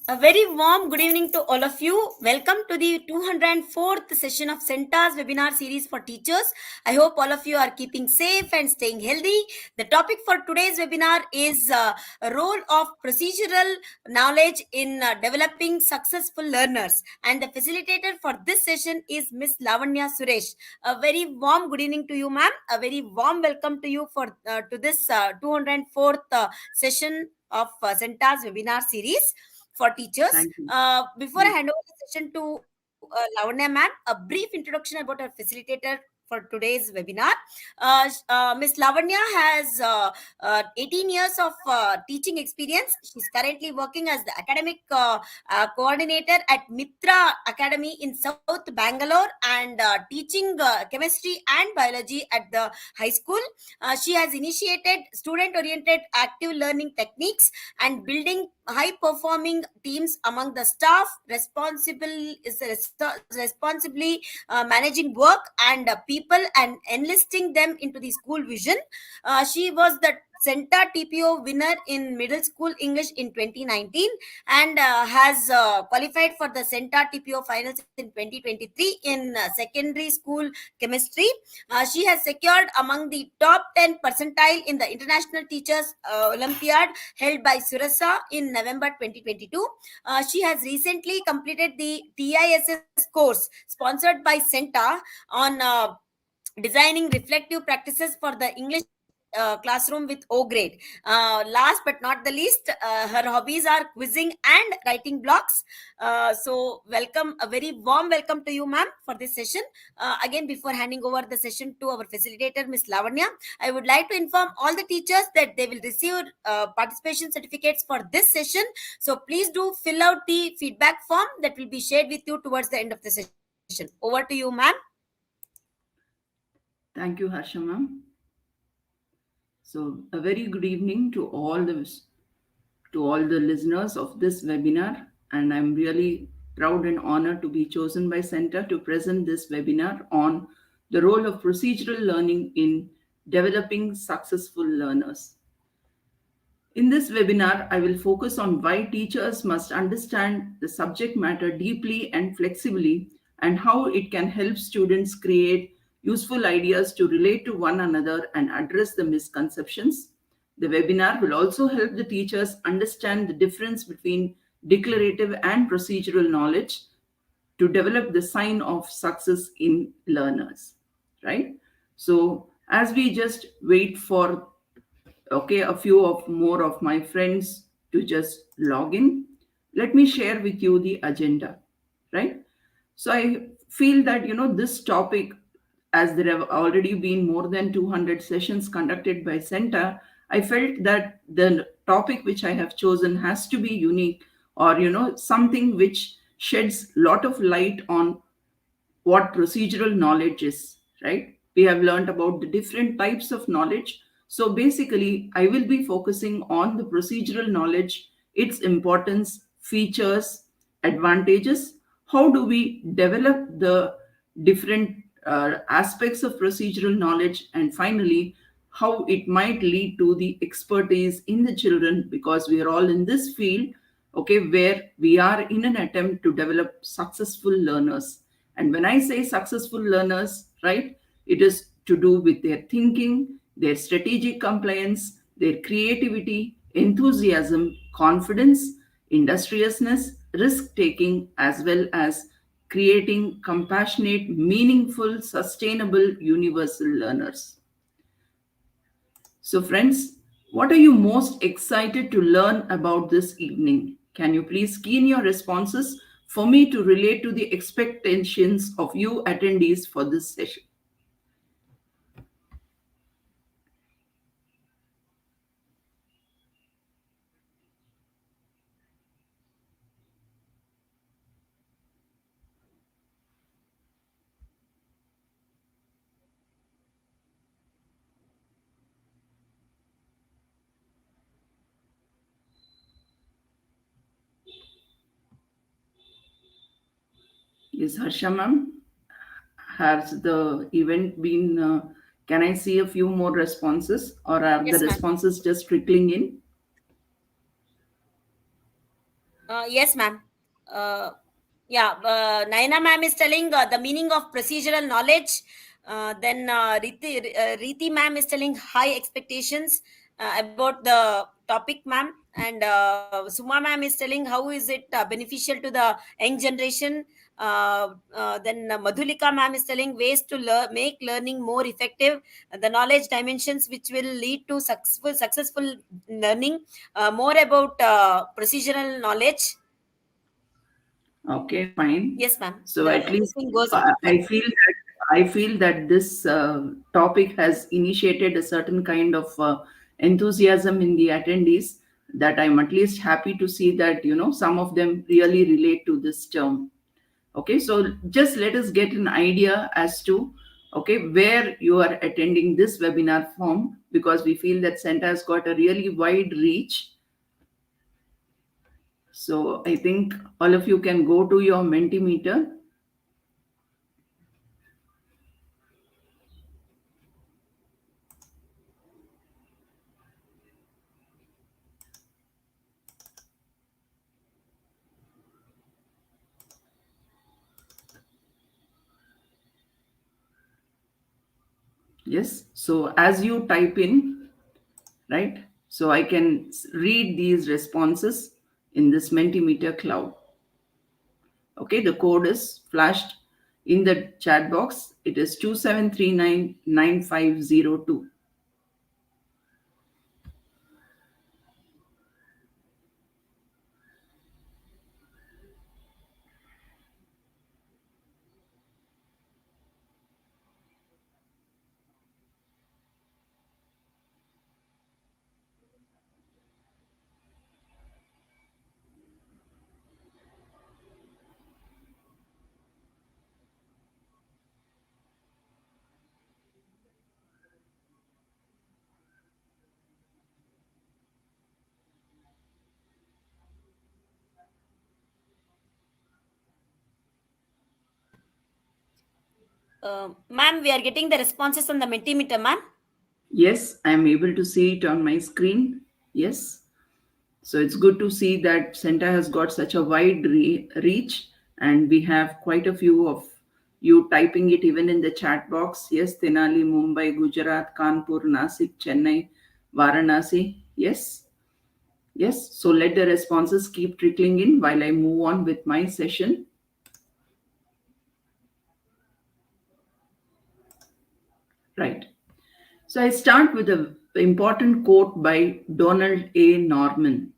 A very warm good evening to all of you. Welcome to the 204th session of Center's webinar series for teachers. I hope all of you are keeping safe and staying healthy. The topic for today's webinar is a role of procedural knowledge in developing successful learners. And the facilitator for this session is Miss Lavanya Suresh. A very warm good evening to you, ma'am. A very warm welcome to you for to this 204th session of Center's webinar series for teachers. Thank you. Before I hand over the session to Lavanya ma'am, a brief introduction about our facilitator for today's webinar. Miss Lavanya has 18 years of teaching experience. She's currently working as the academic coordinator at Mitra Academy in South Bangalore and teaching chemistry and biology at the high school. She has initiated student-oriented active learning techniques and building high performing teams among the staff responsibly managing work and people and enlisting them into the school vision. She was the Centa TPO winner in middle school English in 2019 and has qualified for the Centa TPO finals in 2023 in secondary school chemistry. She has secured among the top 10 percentile in the International Teachers Olympiad held by Surasa in November 2022. She has recently completed the TISS course sponsored by Centa on designing reflective practices for the English classroom with O grade. Last but not the least, her hobbies are quizzing and writing blogs. Welcome, a very warm welcome to you, ma'am, for this session. Again, before handing over the session to our facilitator, Ms. Lavanya, I would like to inform all the teachers that they will receive participation certificates for this session. So please do fill out the feedback form that will be shared with you towards the end of the session. Over to you, ma'am. Thank you, Harsha ma'am. So, a very good evening to all the listeners of this webinar, and I'm really proud and honored to be chosen by Center to present this webinar on the role of procedural learning in developing successful learners. In this webinar, I will focus on why teachers must understand the subject matter deeply and flexibly and how it can help students create useful ideas to relate to one another and address the misconceptions. The webinar will also help the teachers understand the difference between declarative and procedural knowledge to develop the sign of success in learners, right? So as we just wait for a few of more of my friends to just log in, let me share with you the agenda, right? So I feel that this topic, as there have already been more than 200 sessions conducted by Center, I felt that the topic which I have chosen has to be unique, or something which sheds lot of light on what procedural knowledge is, right? We have learned about the different types of knowledge. So basically, I will be focusing on the procedural knowledge, its importance, features, advantages. How do we develop the different aspects of procedural knowledge, and finally, how it might lead to the expertise in the children, because we are all in this field, okay, where we are in an attempt to develop successful learners. And when I say successful learners, right, it is to do with their thinking, their strategic compliance, their creativity, enthusiasm, confidence, industriousness, risk taking, as well as creating compassionate, meaningful, sustainable, universal learners. So, friends, what are you most excited to learn about this evening? Can you please key in your responses for me to relate to the expectations of you attendees for this session? Yes, Harsha ma'am, has the event been, can I see a few more responses, or are the Yes, ma'am. responses just trickling in? Yes, ma'am. Uh, yeah, Naina ma'am is telling the meaning of procedural knowledge. Then Riti ma'am is telling high expectations about the topic, ma'am. And Suma ma'am is telling how is it beneficial to the young generation. Then Madhulika ma'am is telling ways to make learning more effective, the knowledge dimensions which will lead to successful learning, more about procedural knowledge. Okay, fine. Yes, ma'am. So at least Everything goes on. Yeah. I feel that this topic has initiated a certain kind of enthusiasm in the attendees, that I'm at least happy to see that some of them really relate to this term. Okay, so just let us get an idea as to, okay, where you are attending this webinar from, because we feel that Center has got a really wide reach. So I think all of you can go to your Mentimeter. Yes, so as you type in, right, so I can read these responses in this Mentimeter cloud. Okay, the code is flashed in the chat box. It is 27399502. Ma'am, we are getting the responses on the Mentimeter, ma'am. Yes, I am able to see it on my screen. Yes. So it's good to see that Center has got such a wide reach, and we have quite a few of you typing it even in the chat box. Yes, Tenali, Mumbai, Gujarat, Kanpur, Nasik, Chennai, Varanasi. Yes, yes. So let the responses keep trickling in while I move on with my session. Right. So I start with an important quote by Donald A. Norman.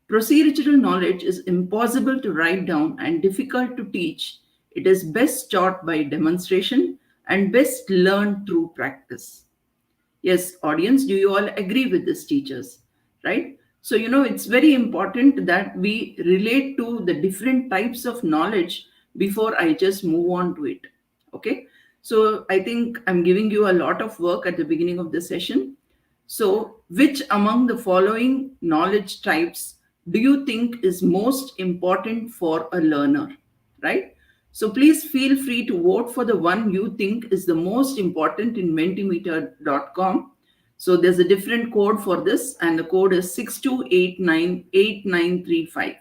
Procedural knowledge is impossible to write down and difficult to teach. It is best taught by demonstration and best learned through practice. Yes, audience, do you all agree with this, teachers? Right? So, it's very important that we relate to the different types of knowledge before I just move on to it. Okay? So, I think I'm giving you a lot of work at the beginning of the session. So, which among the following knowledge types do you think is most important for a learner? Right? So please feel free to vote for the one you think is the most important in mentimeter.com. So there's a different code for this, and the code is 62898935.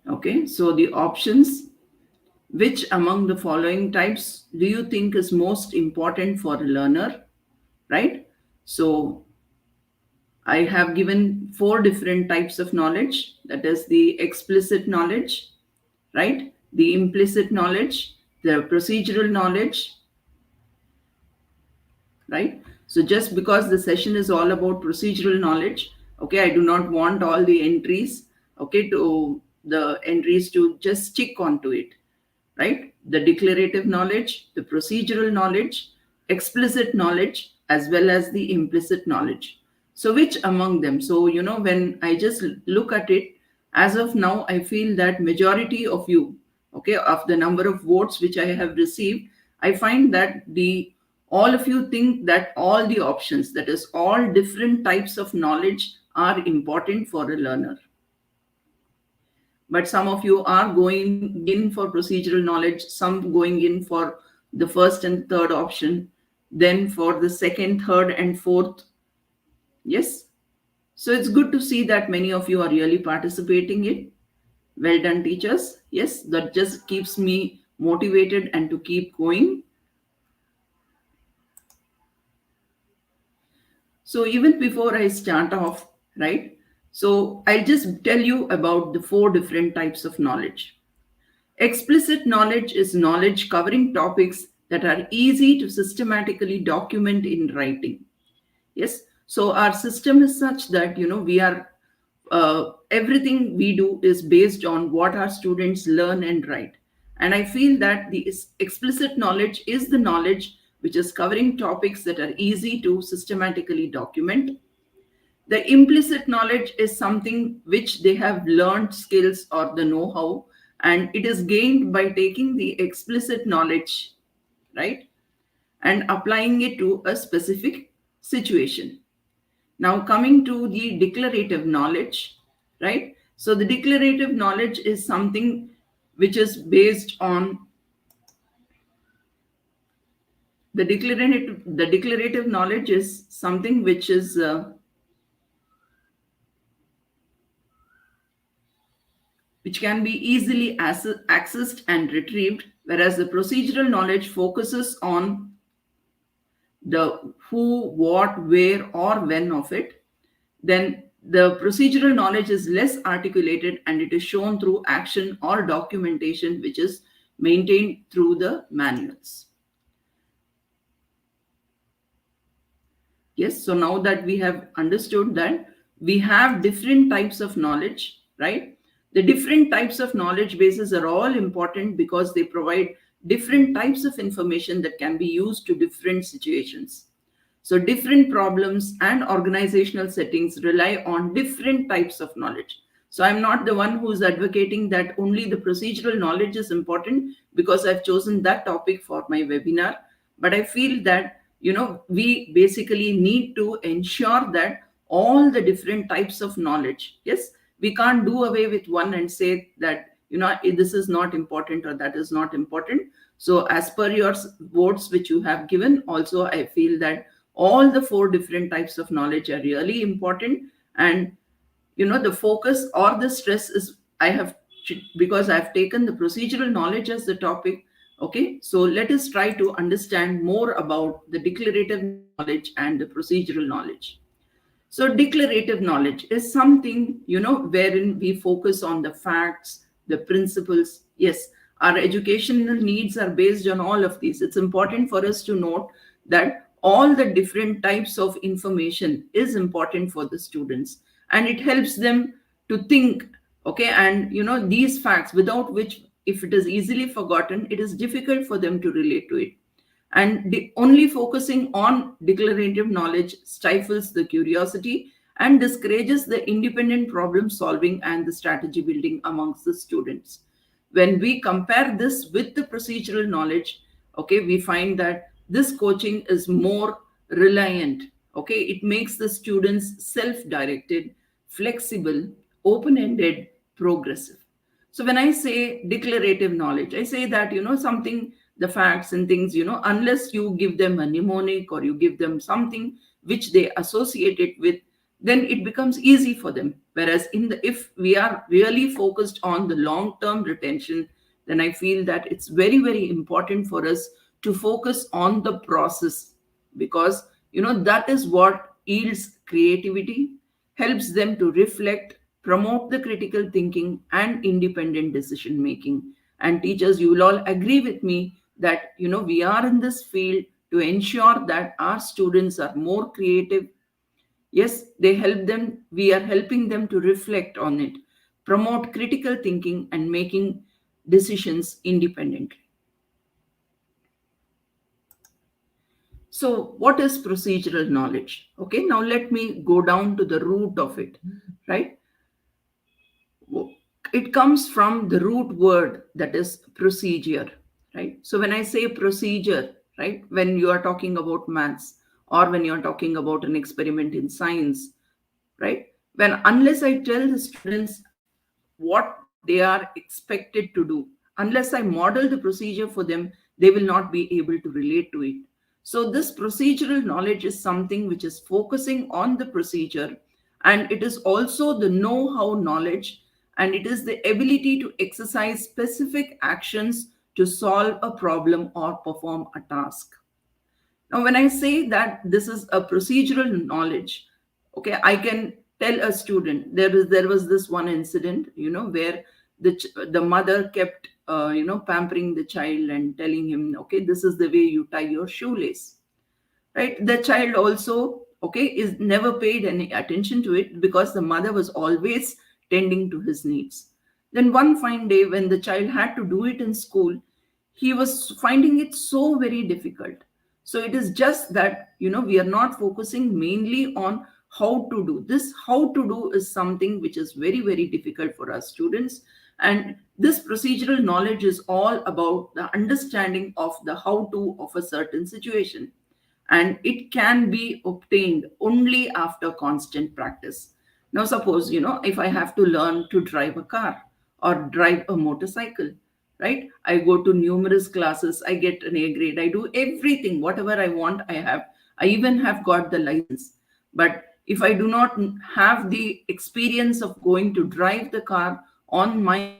Okay, so the options, which among the following types do you think is most important for a learner? Right? So I have given four different types of knowledge, that is the explicit knowledge, right? The implicit knowledge, the procedural knowledge, right? So just because the session is all about procedural knowledge, okay, I do not want all the entries, okay, to the entries to just stick onto it, right? The declarative knowledge, the procedural knowledge, explicit knowledge, as well as the implicit knowledge. So, which among them? So, when I just look at it, as of now, I feel that majority of you, okay, of the number of votes which I have received, I find that the all of you think that all the options, that is all different types of knowledge, are important for a learner. But some of you are going in for procedural knowledge, some going in for the first and third option, then for the second, third, and fourth. Yes. So it's good to see that many of you are really participating in. Well done, teachers. Yes, that just keeps me motivated and to keep going. So even before I start off, right? So I'll just tell you about the four different types of knowledge. Explicit knowledge is knowledge covering topics that are easy to systematically document in writing. Yes. So our system is such that, we are, everything we do is based on what our students learn and write. And I feel that the explicit knowledge is the knowledge which is covering topics that are easy to systematically document. The implicit knowledge is something which they have learned skills or the know how, and it is gained by taking the explicit knowledge, right, and applying it to a specific situation. Now, coming to the declarative knowledge, right? So, the declarative knowledge is something which is based on the declarative knowledge is something which is which can be easily accessed and retrieved, whereas the procedural knowledge focuses on the who, what, where, or when of it. Then the procedural knowledge is less articulated and it is shown through action or documentation, which is maintained through the manuals. Yes, so now that we have understood that we have different types of knowledge, right? The different types of knowledge bases are all important because they provide different types of information that can be used to different situations. So, different problems and organizational settings rely on different types of knowledge. So, I'm not the one who's advocating that only the procedural knowledge is important because I've chosen that topic for my webinar. But I feel that, we basically need to ensure that all the different types of knowledge, yes, we can't do away with one and say that, this is not important or that is not important. So, as per your votes which you have given, also, I feel that all the four different types of knowledge are really important. And the focus or the stress is I have, because I've taken the procedural knowledge as the topic. Okay, so let us try to understand more about the declarative knowledge and the procedural knowledge. So declarative knowledge is something, wherein we focus on the facts, the principles. Yes, our educational needs are based on all of these. It's important for us to note that all the different types of information is important for the students, and it helps them to think. Okay, and these facts, without which, if it is easily forgotten, it is difficult for them to relate to it. And only focusing on declarative knowledge stifles the curiosity and discourages the independent problem solving and the strategy building amongst the students. When we compare this with the procedural knowledge, okay, we find that this coaching is more reliant. Okay, it makes the students self directed, flexible, open ended, progressive. So when I say declarative knowledge, I say that, something, the facts and things, unless you give them a mnemonic or you give them something which they associate it with, then it becomes easy for them. Whereas if we are really focused on the long term retention, then I feel that it's very, very important for us to focus on the process, because that is what yields creativity, helps them to reflect, promote the critical thinking and independent decision making. And teachers, you will all agree with me that we are in this field to ensure that our students are more creative. Yes, we are helping them to reflect on it, promote critical thinking and making decisions independently. So, what is procedural knowledge? Okay, now let me go down to the root of it, right? It comes from the root word, that is procedure, right? So when I say procedure, right, when you are talking about maths or when you're talking about an experiment in science, right, when unless I tell the students what they are expected to do, unless I model the procedure for them, they will not be able to relate to it. So this procedural knowledge is something which is focusing on the procedure, and it is also the know how knowledge, and it is the ability to exercise specific actions to solve a problem or perform a task. Now, when I say that this is a procedural knowledge, okay, I can tell a student there was this one incident, where the mother kept pampering the child and telling him, okay, this is the way you tie your shoelace, right? The child also, okay, is never paid any attention to it because the mother was always tending to his needs. Then one fine day when the child had to do it in school, he was finding it so very difficult. So it is just that, we are not focusing mainly on how to do this. How to do is something which is very very difficult for our students, and this procedural knowledge is all about the understanding of the how to of a certain situation, and it can be obtained only after constant practice. Now, suppose, if I have to learn to drive a car or drive a motorcycle, right? I go to numerous classes, I get an A grade, I do everything, whatever I want, I even have got the license. But if I do not have the experience of going to drive the car on my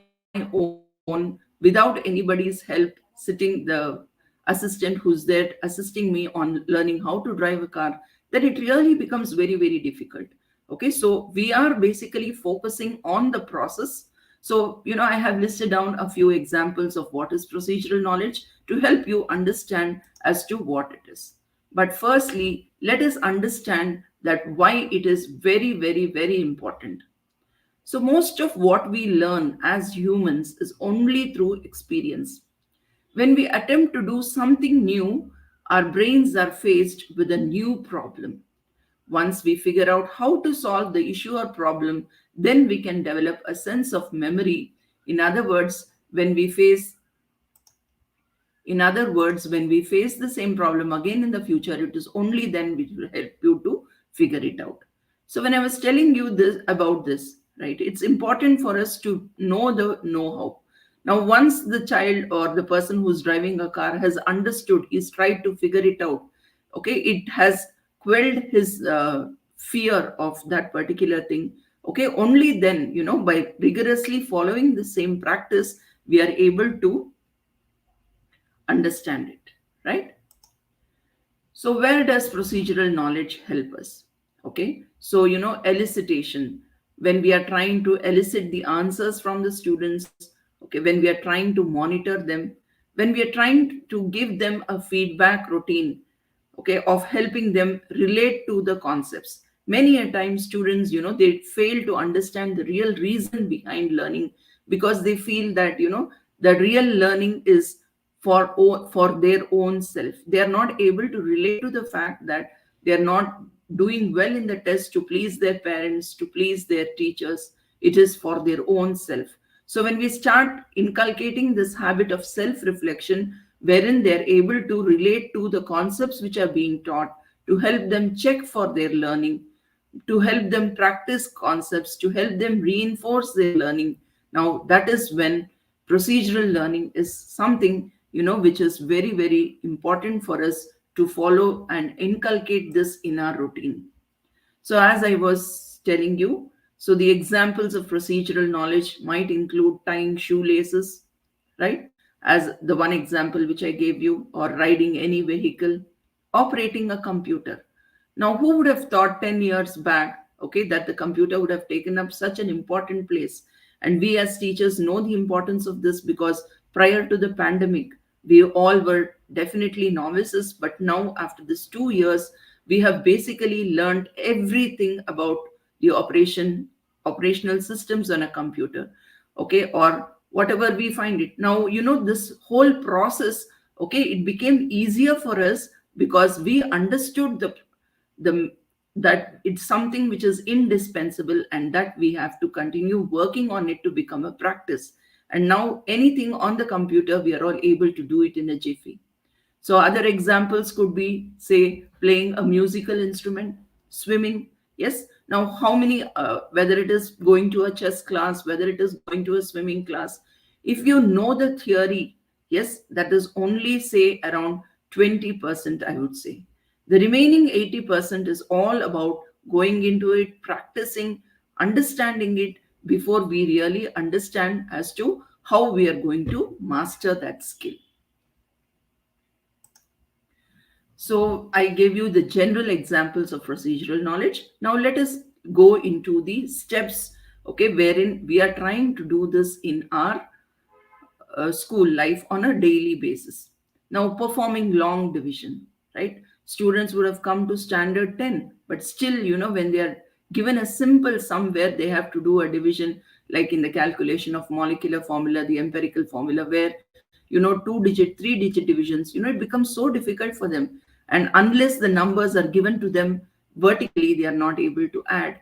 own without anybody's help, sitting the assistant who's there assisting me on learning how to drive a car, then it really becomes very very difficult. Okay, so we are basically focusing on the process. So, I have listed down a few examples of what is procedural knowledge to help you understand as to what it is. But firstly, let us understand that why it is very very very important. So most of what we learn as humans is only through experience. When we attempt to do something new, our brains are faced with a new problem. Once we figure out how to solve the issue or problem, then we can develop a sense of memory. In other words, when we face in other words, when we face the same problem again in the future, it is only then which will help you to figure it out. So when I was telling you this about this, right, it's important for us to know the know-how. Now, once the child or the person who's driving a car has understood, he's tried to figure it out, okay, it has quelled his fear of that particular thing. Okay, only then, by rigorously following the same practice, we are able to understand it, right? So where does procedural knowledge help us? Okay, so, elicitation, when we are trying to elicit the answers from the students, okay, when we are trying to monitor them, when we are trying to give them a feedback routine, okay, of helping them relate to the concepts. Many a time students, they fail to understand the real reason behind learning, because they feel that, the real learning is for their own self. They are not able to relate to the fact that they are not doing well in the test to please their parents, to please their teachers. It is for their own self. So when we start inculcating this habit of self reflection, wherein they are able to relate to the concepts which are being taught, to help them check for their learning, to help them practice concepts, to help them reinforce their learning. Now, that is when procedural learning is something, which is very, very important for us to follow and inculcate this in our routine. So, as I was telling you, so the examples of procedural knowledge might include tying shoelaces, right? As the one example which I gave you, or riding any vehicle, operating a computer. Now, who would have thought 10 years back, okay, that the computer would have taken up such an important place? And we as teachers know the importance of this because prior to the pandemic, we all were definitely novices. But now, after this 2 years, we have basically learned everything about the operational systems on a computer, okay, or whatever we find it. Now, this whole process, okay, it became easier for us because we understood the that it's something which is indispensable and that we have to continue working on it to become a practice. And now anything on the computer, we are all able to do it in a jiffy. So other examples could be, say, playing a musical instrument, swimming. Yes. Now, how many, whether it is going to a chess class, whether it is going to a swimming class, if you know the theory, yes, that is only, say, around 20%, I would say. The remaining 80% is all about going into it, practicing, understanding it before we really understand as to how we are going to master that skill. So I gave you the general examples of procedural knowledge. Now let us go into the steps, okay, wherein we are trying to do this in our school life on a daily basis. Now, performing long division, right? Students would have come to standard 10, but still, when they are given a simple sum where they have to do a division, like in the calculation of molecular formula, the empirical formula, where, 2 digit, 3 digit divisions, it becomes so difficult for them. And unless the numbers are given to them vertically, they are not able to add.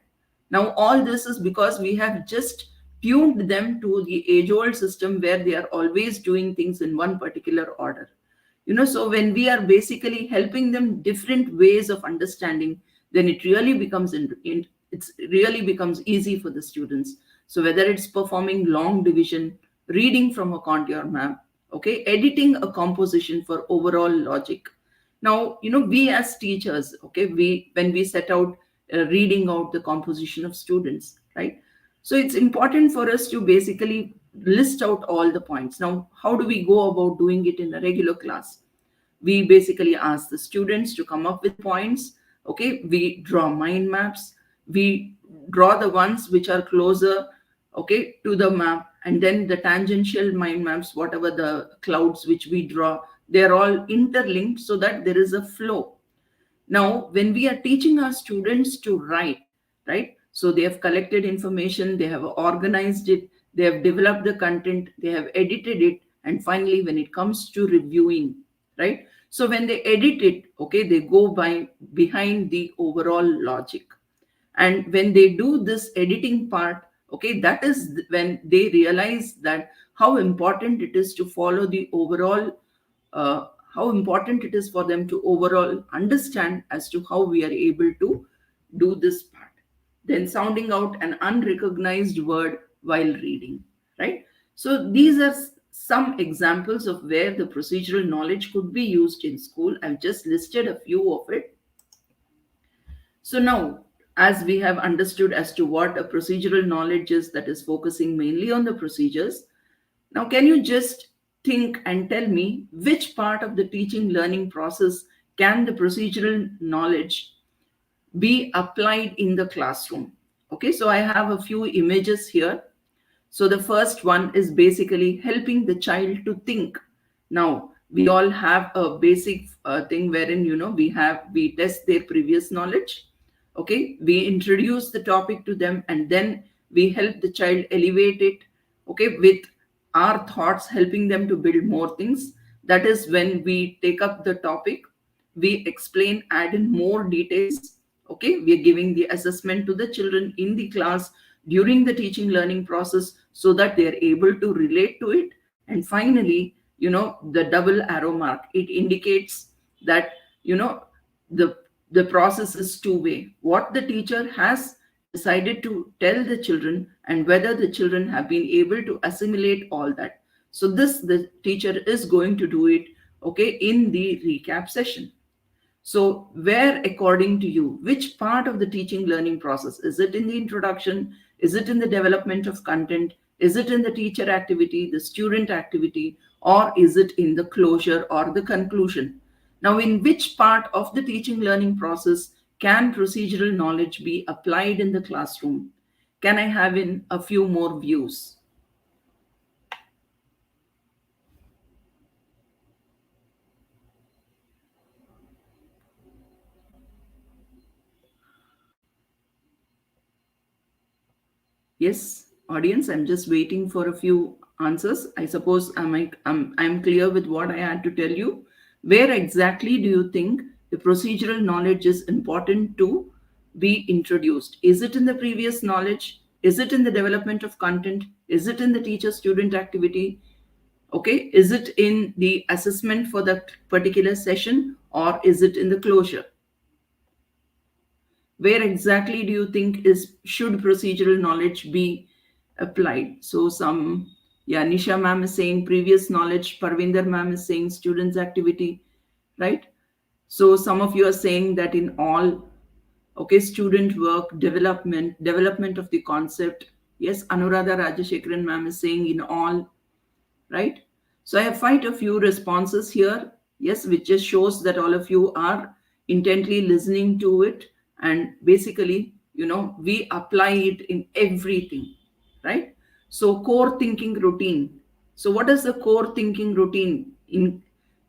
Now, all this is because we have just tuned them to the age old system where they are always doing things in one particular order. So when we are basically helping them different ways of understanding, then it really becomes it's really becomes easy for the students. So whether it's performing long division, reading from a contour map, okay, editing a composition for overall logic. Now, we as teachers, okay, we when we set out reading out the composition of students, right? So it's important for us to basically list out all the points. Now, how do we go about doing it in a regular class? We basically ask the students to come up with points. Okay, we draw mind maps. We draw the ones which are closer, okay, to the map, and then the tangential mind maps, whatever the clouds which we draw, they're all interlinked so that there is a flow. Now, when we are teaching our students to write, right? So they have collected information, they have organized it, they have developed the content, they have edited it, and finally, when it comes to reviewing, right? So when they edit it, okay, they go by behind the overall logic. And when they do this editing part, okay, that is when they realize that how important it is to follow the overall how important it is for them to overall understand as to how we are able to do this part. Then sounding out an unrecognized word while reading, right? So these are some examples of where the procedural knowledge could be used in school. I've just listed a few of it. So now, as we have understood as to what a procedural knowledge is, that is focusing mainly on the procedures, now can you just think and tell me which part of the teaching learning process can the procedural knowledge be applied in the classroom? Okay, so I have a few images here. So the first one is basically helping the child to think. Now, we all have a basic thing wherein, we test their previous knowledge. Okay, we introduce the topic to them and then we help the child elevate it, okay, with our thoughts, helping them to build more things. That is when we take up the topic, we explain, add in more details. Okay, we are giving the assessment to the children in the class during the teaching learning process so that they are able to relate to it. And finally, the double arrow mark, it indicates that, the process is two-way. What the teacher has decided to tell the children and whether the children have been able to assimilate all that. So this, the teacher is going to do it, okay, in the recap session. So where, according to you, which part of the teaching learning process? Is it in the introduction? Is it in the development of content? Is it in the teacher activity, the student activity, or is it in the closure or the conclusion? Now, in which part of the teaching learning process can procedural knowledge be applied in the classroom? Can I have in a few more views? Yes, audience, I'm just waiting for a few answers. I suppose I'm clear with what I had to tell you. Where exactly do you think the procedural knowledge is important to be introduced? Is it in the previous knowledge? Is it in the development of content? Is it in the teacher student activity? Okay, is it in the assessment for that particular session, or is it in the closure? Where exactly do you think is should procedural knowledge be applied? So some, yeah, Nisha ma'am is saying previous knowledge, Parvinder ma'am is saying students activity, right? So some of you are saying that in all, okay, student work, development of the concept. Yes, Anuradha Rajashekharan ma'am is saying in all, right? So I have quite a few responses here, yes, which just shows that all of you are intently listening to it, and basically, we apply it in everything, right? So core thinking routine. So what is the core thinking routine?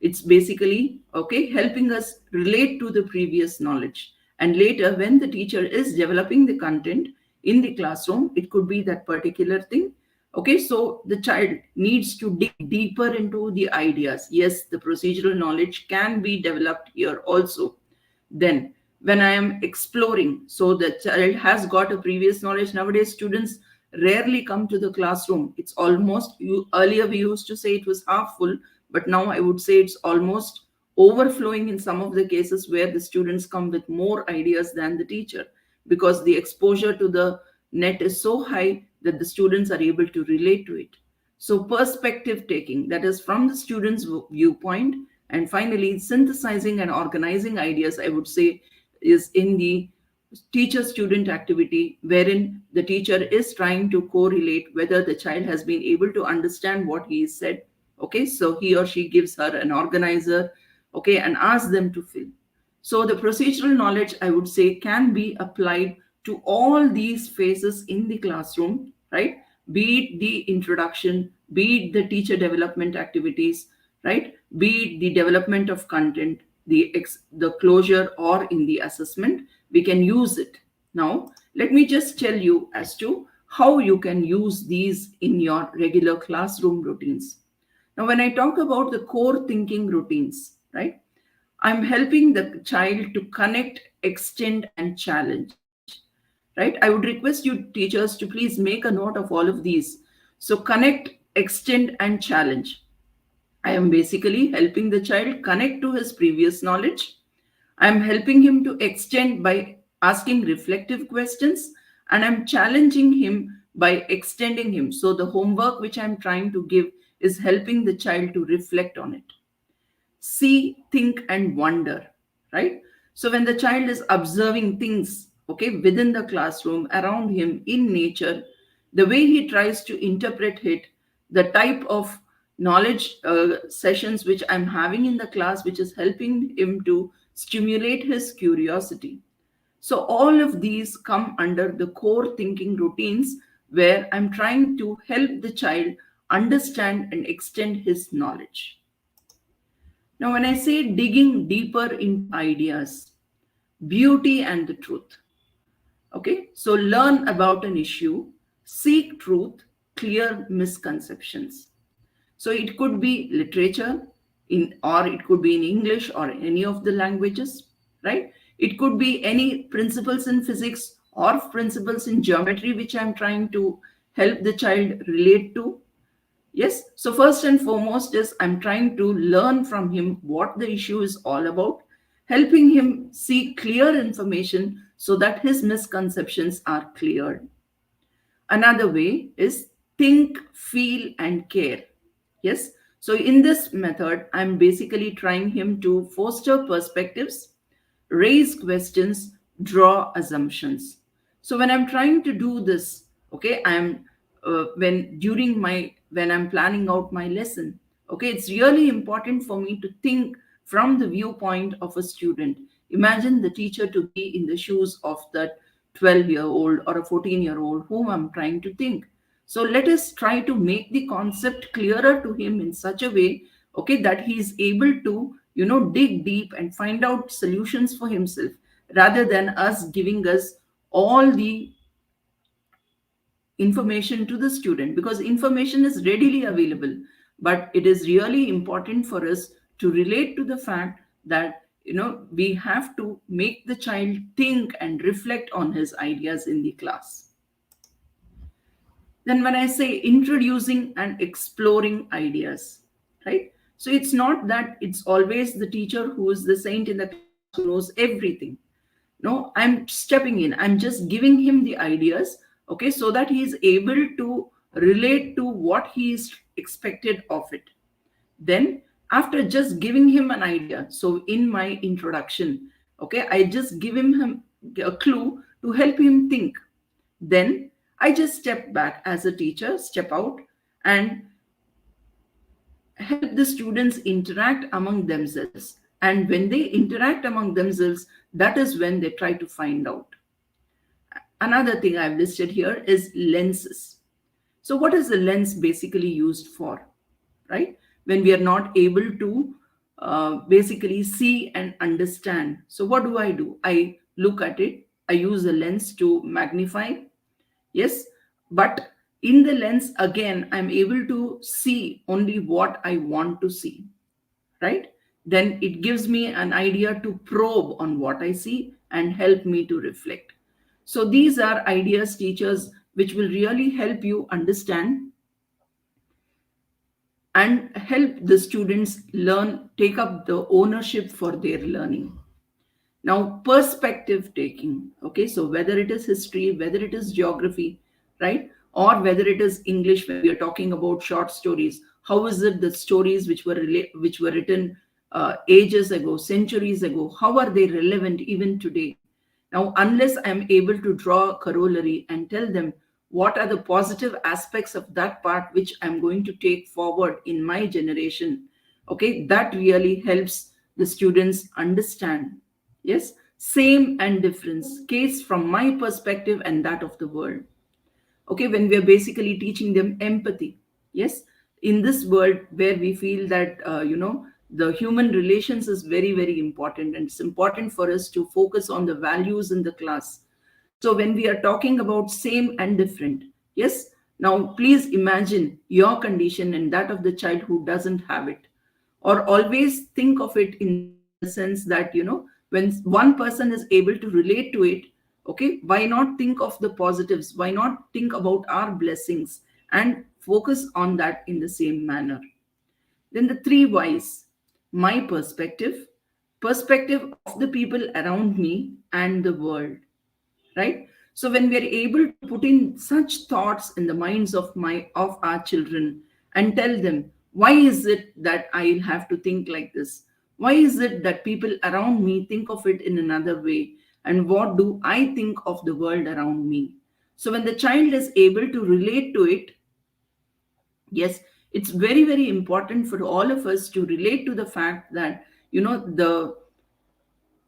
It's basically, okay, helping us relate to the previous knowledge. And later, when the teacher is developing the content in the classroom, it could be that particular thing. Okay, so the child needs to dig deeper into the ideas. Yes, the procedural knowledge can be developed here also. Then, when I am exploring, so the child has got a previous knowledge. Nowadays, students rarely come to the classroom. It's almost, earlier we used to say it was half full, but now I would say it's almost overflowing in some of the cases where the students come with more ideas than the teacher, because the exposure to the net is so high that the students are able to relate to it. So, perspective taking, that is from the student's viewpoint. And finally, synthesizing and organizing ideas, I would say, is in the teacher student activity, wherein the teacher is trying to correlate whether the child has been able to understand what he said. Okay, so he or she gives her an organizer, okay, and asks them to fill. So the procedural knowledge, I would say, can be applied to all these phases in the classroom, right? Be it the introduction, be it the teacher development activities, right? Be it the development of content, the closure, or in the assessment, we can use it. Now, let me just tell you as to how you can use these in your regular classroom routines. Now, when I talk about the core thinking routines, right? I'm helping the child to connect, extend, and challenge. Right? I would request you teachers to please make a note of all of these. So, connect, extend, and challenge. I am basically helping the child connect to his previous knowledge. I am helping him to extend by asking reflective questions, and I'm challenging him by extending him. So, the homework which I'm trying to give is helping the child to reflect on it. See, think, and wonder, right? So when the child is observing things, okay, within the classroom, around him, in nature, the way he tries to interpret it, the type of knowledge sessions which I'm having in the class, which is helping him to stimulate his curiosity. So all of these come under the core thinking routines, where I'm trying to help the child understand and extend his knowledge. Now, when I say digging deeper into ideas, beauty and the truth, okay, so learn about an issue, seek truth, clear misconceptions. So it could be literature, or it could be in English or any of the languages, right? It could be any principles in physics or principles in geometry which I'm trying to help the child relate to. Yes. So, first and foremost, is I'm trying to learn from him what the issue is all about, helping him see clear information so that his misconceptions are cleared. Another way is think, feel, and care. Yes. So, in this method, I'm basically trying him to foster perspectives, raise questions, draw assumptions. So when I'm trying to do this, okay, I'm when I'm planning out my lesson, okay, it's really important for me to think from the viewpoint of a student. Imagine the teacher to be in the shoes of that 12-year-old or a 14-year-old whom I'm trying to think. So let us try to make the concept clearer to him in such a way, okay, that he is able to, dig deep and find out solutions for himself, rather than us giving us all the information to the student, because information is readily available. But it is really important for us to relate to the fact that, we have to make the child think and reflect on his ideas in the class. Then when I say introducing and exploring ideas, right? So it's not that it's always the teacher who is the saint in the class who knows everything. No, I'm stepping in, I'm just giving him the ideas, okay, so that he is able to relate to what he is expected of it. Then after just giving him an idea, so in my introduction, okay, I just give him a clue to help him think. Then I just step back as a teacher, step out, and help the students interact among themselves. And when they interact among themselves, that is when they try to find out. Another thing I've listed here is lenses. So, what is the lens basically used for? Right? When we are not able to basically see and understand. So, what do? I look at it, I use a lens to magnify. Yes, but in the lens, again, I'm able to see only what I want to see, right? Then it gives me an idea to probe on what I see and help me to reflect. So these are ideas, teachers, which will really help you understand and help the students learn, take up the ownership for their learning. Now, perspective taking, okay, so whether it is history, whether it is geography, right, or whether it is English, when we are talking about short stories, how is it the stories which were written ages ago, centuries ago, how are they relevant even today? Now, unless I'm able to draw a corollary and tell them what are the positive aspects of that part which I'm going to take forward in my generation, okay, that really helps the students understand. Yes, same and difference, case from my perspective and that of the world. Okay, when we are basically teaching them empathy. Yes, in this world where we feel that, the human relations is very, very important, and it's important for us to focus on the values in the class. So when we are talking about same and different, yes, now please imagine your condition and that of the child who doesn't have it, or always think of it in the sense that, when one person is able to relate to it, okay, why not think of the positives, why not think about our blessings and focus on that in the same manner. Then the three whys: my perspective, perspective of the people around me, and the world, right? So when we are able to put in such thoughts in the minds of our children and tell them, why is it that I'll have to think like this, why is it that people around me think of it in another way, and what do I think of the world around me? So when the child is able to relate to it, yes, it's very, very important for all of us to relate to the fact that, the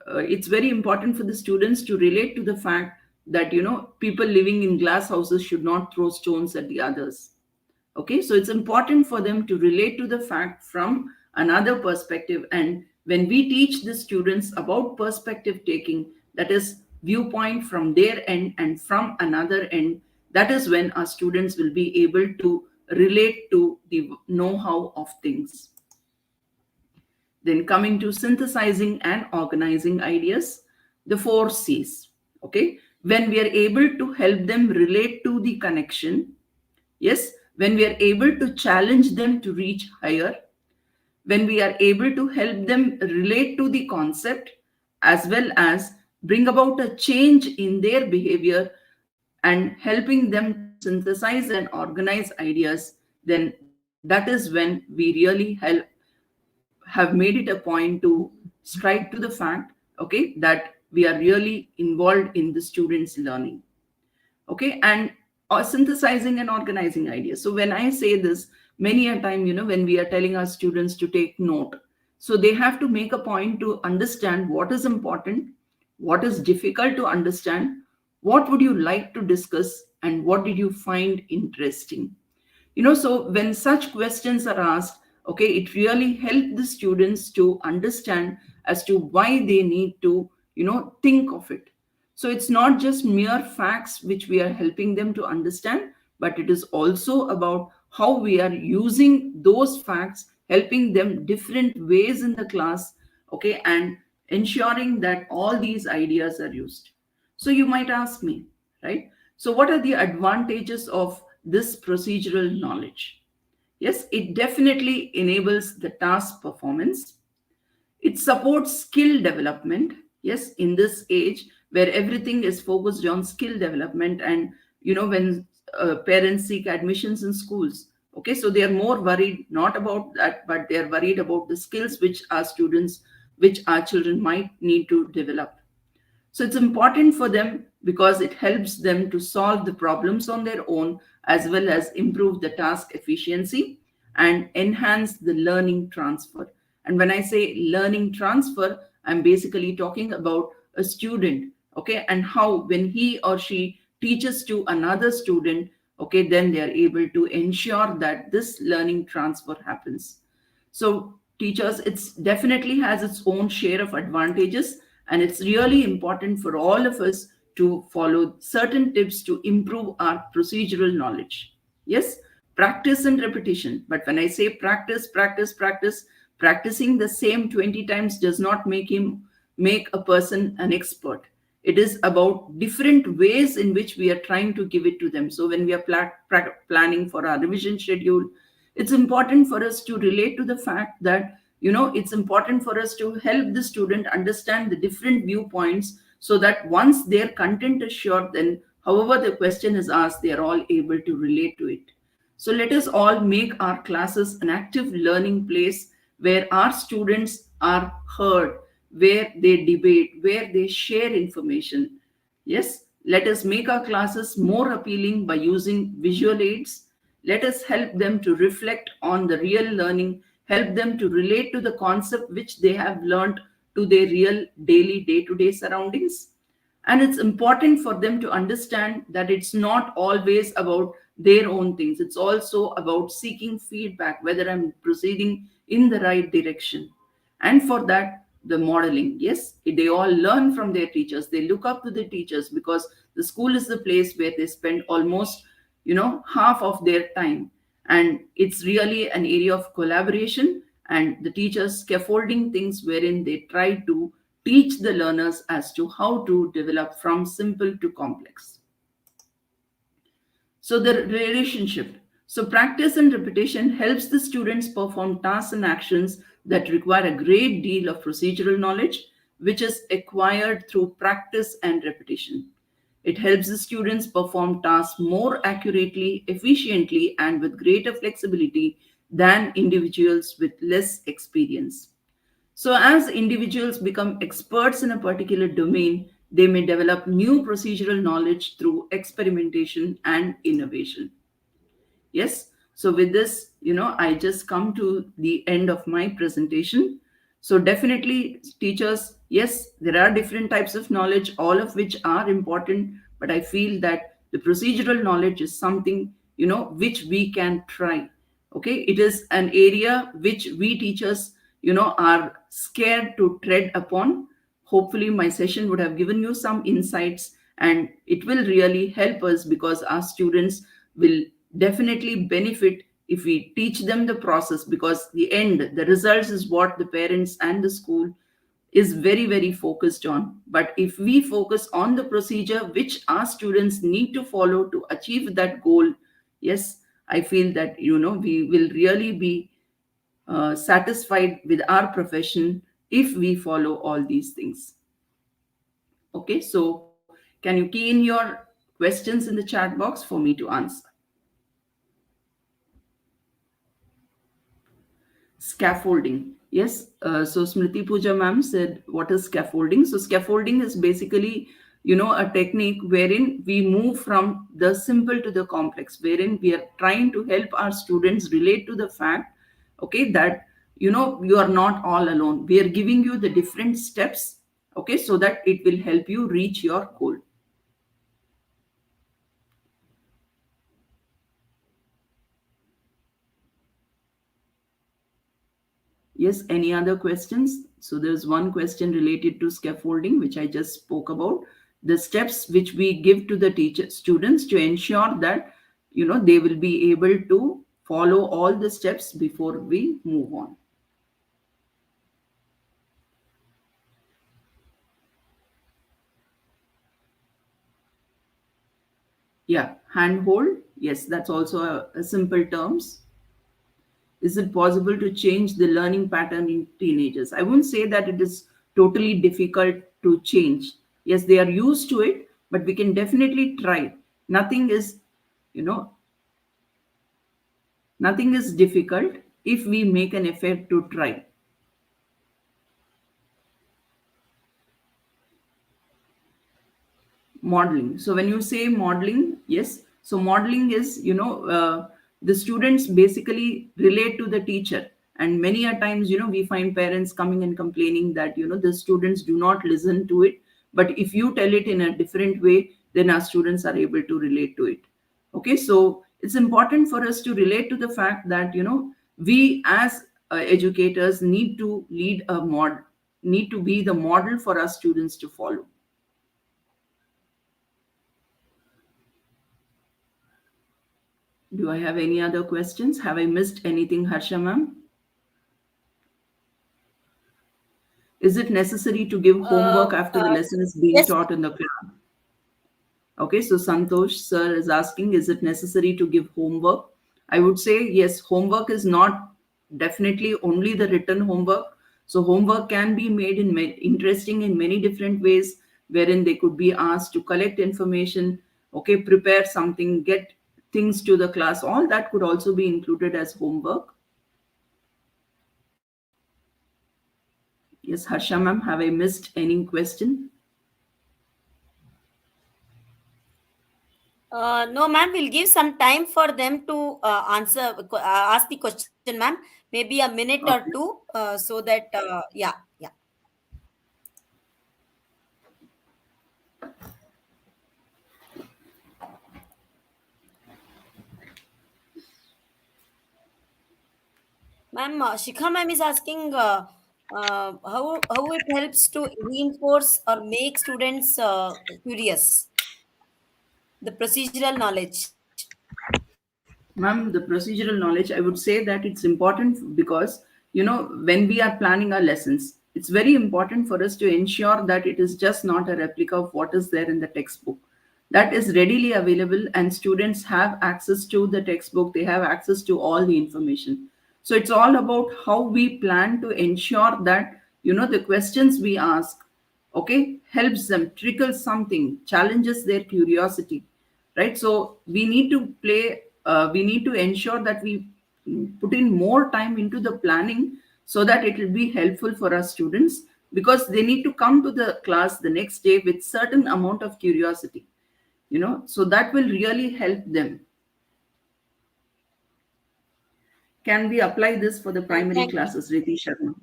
it's very important for the students to relate to the fact that, people living in glass houses should not throw stones at the others. Okay, so it's important for them to relate to the fact from another perspective. And when we teach the students about perspective taking, that is viewpoint from their end and from another end, that is when our students will be able to relate to the know-how of things. Then coming to synthesizing and organizing ideas, the four C's. Okay, when we are able to help them relate to the connection, yes, when we are able to challenge them to reach higher, when we are able to help them relate to the concept, as well as bring about a change in their behavior and helping them to synthesize and organize ideas, then that is when we really have made it a point to strike to the fact, okay, that we are really involved in the students learning. Okay, and synthesizing and organizing ideas. So when I say this, many a time, when we are telling our students to take note, so they have to make a point to understand what is important, what is difficult to understand, what would you like to discuss, and what did you find interesting. So when such questions are asked, okay, it really helps the students to understand as to why they need to, think of it. So it's not just mere facts which we are helping them to understand, but it is also about how we are using those facts, helping them different ways in the class, okay, and ensuring that all these ideas are used. So you might ask me, right? So what are the advantages of this procedural knowledge? Yes, it definitely enables the task performance. It supports skill development. Yes, in this age where everything is focused on skill development, and when parents seek admissions in schools, okay, so they are more worried not about that, but they are worried about the skills which our children might need to develop. So it's important for them because it helps them to solve the problems on their own, as well as improve the task efficiency and enhance the learning transfer. And when I say learning transfer, I'm basically talking about a student, okay, and how when he or she teaches to another student, okay, then they are able to ensure that this learning transfer happens. So teachers, it's definitely has its own share of advantages, and it's really important for all of us to follow certain tips to improve our procedural knowledge. Yes, practice and repetition. But when I say practice, practice, practice, practicing the same 20 times does not make a person an expert. It is about different ways in which we are trying to give it to them. So when we are planning for our revision schedule, it's important for us to relate to the fact that it's important for us to help the student understand the different viewpoints, so that once their content is sure, then however the question is asked, they are all able to relate to it. So let us all make our classes an active learning place where our students are heard, where they debate, where they share information. Yes, let us make our classes more appealing by using visual aids. Let us help them to reflect on the real learning, help them to relate to the concept which they have learned to their real daily day to day surroundings. And it's important for them to understand that it's not always about their own things, it's also about seeking feedback whether I'm proceeding in the right direction. And for that, the modeling, yes, they all learn from their teachers, they look up to the teachers, because the school is the place where they spend almost half of their time. And it's really an area of collaboration, and the teachers scaffolding things wherein they try to teach the learners as to how to develop from simple to complex. So the relationship. So practice and repetition helps the students perform tasks and actions that require a great deal of procedural knowledge, which is acquired through practice and repetition. It helps the students perform tasks more accurately, efficiently, and with greater flexibility than individuals with less experience. So, as individuals become experts in a particular domain, they may develop new procedural knowledge through experimentation and innovation. Yes. So with this, I just come to the end of my presentation. So definitely, teachers, yes, there are different types of knowledge, all of which are important, but I feel that the procedural knowledge is something, which we can try. Okay. It is an area which we teachers, are scared to tread upon. Hopefully, my session would have given you some insights, and it will really help us, because our students will definitely benefit if we teach them the process, because the results is what the parents and the school is very very focused on. But if we focus on the procedure which our students need to follow to achieve that goal, yes, I feel that we will really be satisfied with our profession if we follow all these things. Okay, so can you key in your questions in the chat box for me to answer? Scaffolding. Yes. So Smriti Puja ma'am said, what is scaffolding? So scaffolding is basically, a technique wherein we move from the simple to the complex, wherein we are trying to help our students relate to the fact, okay, that, you are not all alone. We are giving you the different steps, okay, so that it will help you reach your goal. Yes, any other questions? So there's one question related to scaffolding, which I just spoke about. The steps which we give to the teacher students to ensure that they will be able to follow all the steps before we move on. Yeah. Handhold, yes, that's also a simple terms. Is it possible to change the learning pattern in teenagers? I wouldn't say that it is totally difficult to change. Yes, they are used to it, but we can definitely try. Nothing is, you know, nothing is difficult if we make an effort to try. Modeling. So when you say modeling, yes, so modeling is, the students basically relate to the teacher. And many a times, we find parents coming and complaining that, the students do not listen to it. But if you tell it in a different way, then our students are able to relate to it. Okay, so it's important for us to relate to the fact that, we as educators need to be the model for our students to follow. Do I have any other questions? Have I missed anything, Harsha ma'am? Is it necessary to give Uh, homework after the uh, lesson is being yes. taught in the class? Okay, so Santosh sir is asking, is it necessary to give homework? I would say yes, homework is not definitely only the written homework. So homework can be made interesting in many different ways, wherein they could be asked to collect information, okay, prepare something, get things to the class. All that could also be included as homework. Yes, Harsha ma'am, have I missed any question? No, ma'am. We'll give some time for them to ask the question, ma'am. Maybe a minute or Okay. two, so that yeah, yeah. Ma'am, Shikha ma'am is asking how it helps to reinforce or make students curious. The procedural knowledge. Ma'am, the procedural knowledge, I would say that it's important because, when we are planning our lessons, it's very important for us to ensure that it is just not a replica of what is there in the textbook. That is readily available, and students have access to the textbook, they have access to all the information. So it's all about how we plan to ensure that, the questions we ask, okay, helps them, trickles something, challenges their curiosity, right? So we need to ensure that we put in more time into the planning so that it will be helpful for our students, because they need to come to the class the next day with certain amount of curiosity, so that will really help them. Can we apply this for the primary Thank you. classes, Riti Sharma?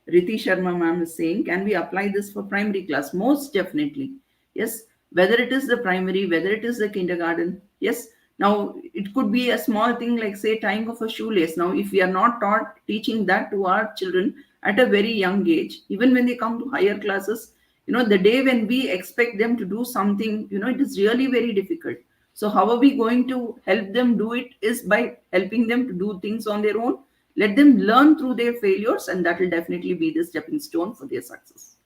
Riti Sharma ma'am is saying, can we apply this for primary class? Most definitely. Yes. Whether it is the primary, whether it is the kindergarten. Yes. Now, it could be a small thing like, say, tying of a shoelace. Now, if we are not taught teaching that to our children at a very young age, even when they come to higher classes, the day when we expect them to do something, it is really very difficult. So, how are we going to help them do it is by helping them to do things on their own. Let them learn through their failures, and that will definitely be the stepping stone for their success.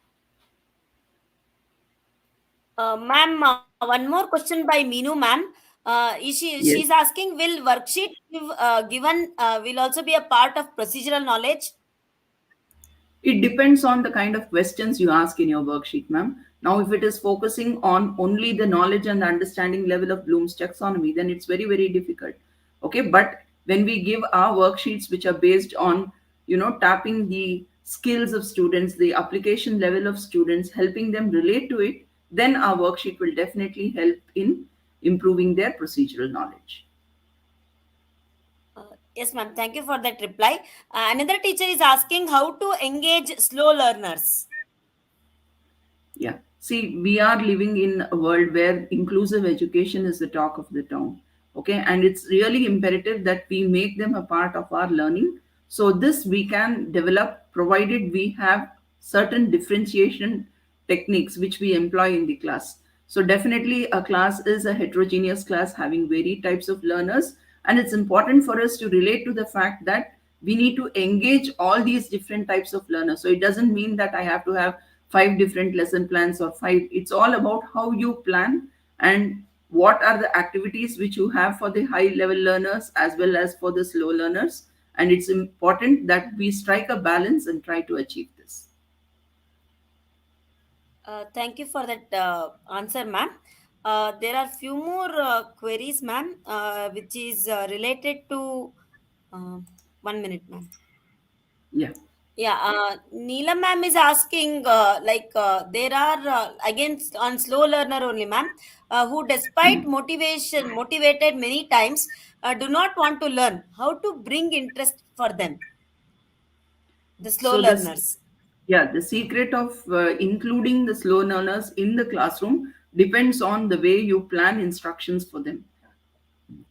Ma'am, one more question by Meenu, ma'am. She's Yes. asking, will worksheet given will also be a part of procedural knowledge? It depends on the kind of questions you ask in your worksheet, ma'am. Now, if it is focusing on only the knowledge and the understanding level of Bloom's taxonomy, then it's very, very difficult. Okay, but when we give our worksheets, which are based on, tapping the skills of students, the application level of students, helping them relate to it, then our worksheet will definitely help in improving their procedural knowledge. Yes, ma'am. Thank you for that reply. Another teacher is asking how to engage slow learners. Yeah. See, we are living in a world where inclusive education is the talk of the town. Okay. And it's really imperative that we make them a part of our learning. So, this we can develop provided we have certain differentiation techniques which we employ in the class. So, definitely, a class is a heterogeneous class having varied types of learners. And it's important for us to relate to the fact that we need to engage all these different types of learners. So, it doesn't mean that I have to have five different lesson plans or five. It's all about how you plan and what are the activities which you have for the high level learners as well as for the slow learners, and it's important that we strike a balance and try to achieve this. Thank you for that answer, ma'am. There are few more queries, ma'am, which is related to. Uh, 1 minute, ma'am. Yeah. Yeah, Neelam ma'am is asking, there are against on slow learner only, ma'am, who despite motivated many times, do not want to learn. How to bring interest for them, the slow So this, learners? yeah, the secret of including the slow learners in the classroom depends on the way you plan instructions for them.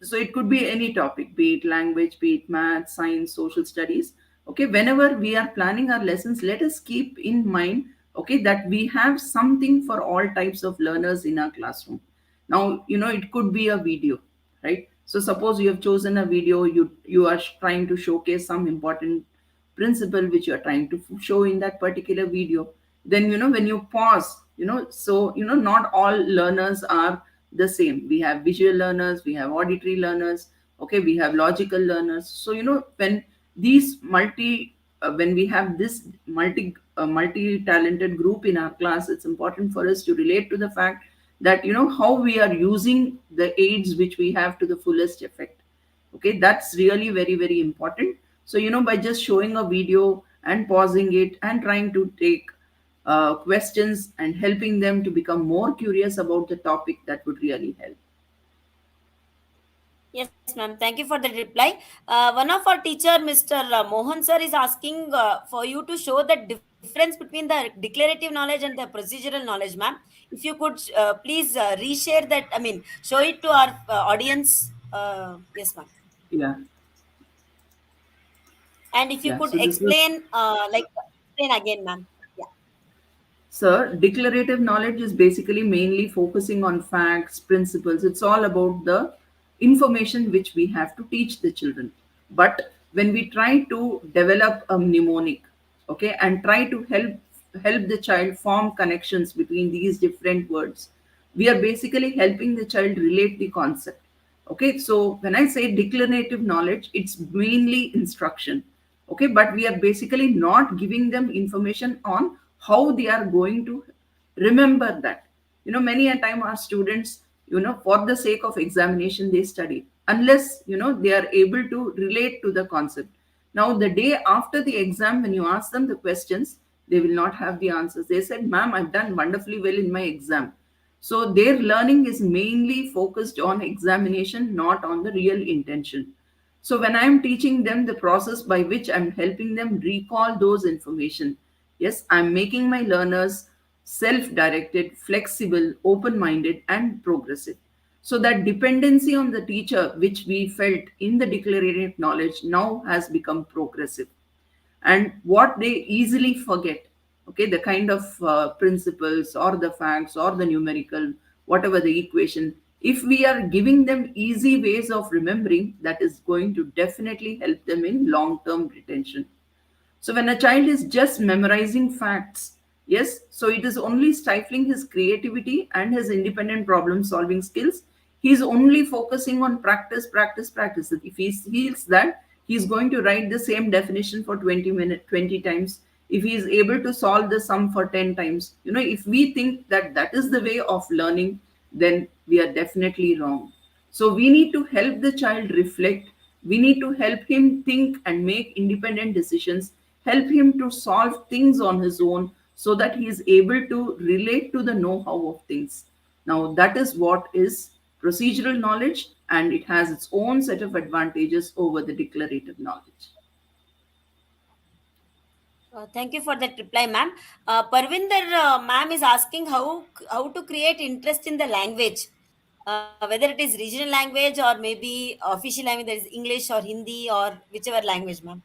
So it could be any topic, be it language, be it math, science, social studies. Okay, whenever we are planning our lessons, let us keep in mind, okay, that we have something for all types of learners in our classroom. Now, it could be a video, right? So suppose you have chosen a video, you are trying to showcase some important principle which you are trying to show in that particular video. Then, when you pause, so not all learners are the same. We have visual learners, we have auditory learners, okay, we have logical learners. So when these when we have this multi talented group in our class, it's important for us to relate to the fact that how we are using the aids which we have to the fullest effect. Okay, that's really very very important. So by just showing a video and pausing it and trying to take questions and helping them to become more curious about the topic, that would really help. Yes, ma'am. Thank you for the reply. One of our teacher, Mr. Mohan sir, is asking for you to show the difference between the declarative knowledge and the procedural knowledge, ma'am. If you could please reshare that, I mean, show it to our audience. Yes, ma'am. Yeah. And if you Yeah, could so this was. explain, explain again, ma'am. Yeah. Sir, declarative knowledge is basically mainly focusing on facts, principles. It's all about the information which we have to teach the children. But when we try to develop a mnemonic, okay, and try to help the child form connections between these different words, we are basically helping the child relate the concept. Okay, so when I say declarative knowledge, it's mainly instruction. Okay, but we are basically not giving them information on how they are going to remember that. Many a time our students, for the sake of examination, they study unless they are able to relate to the concept. Now the day after the exam, when you ask them the questions, they will not have the answers. They said, ma'am, I've done wonderfully well in my exam. So their learning is mainly focused on examination, not on the real intention. So when I'm teaching them the process by which I'm helping them recall those information, yes, I'm making my learners self-directed, flexible, open-minded, and progressive. So that dependency on the teacher, which we felt in the declarative knowledge, now has become progressive. And what they easily forget, okay, the kind of principles or the facts or the numerical, whatever the equation, if we are giving them easy ways of remembering, that is going to definitely help them in long term retention. So when a child is just memorizing facts, yes, so it is only stifling his creativity and his independent problem solving skills. He is only focusing on practice, practice, practice. If he feels that he is going to write the same definition for 20 minutes, 20 times, if he is able to solve the sum for 10 times, if we think that that is the way of learning, then we are definitely wrong. So we need to help the child reflect. We need to help him think and make independent decisions, help him to solve things on his own so that he is able to relate to the know how of things. Now, that is what is procedural knowledge, and it has its own set of advantages over the declarative knowledge. Thank you for that reply, ma'am. Parvinder, ma'am is asking how to create interest in the language, whether it is regional language or maybe official language, that is English or Hindi or whichever language, ma'am.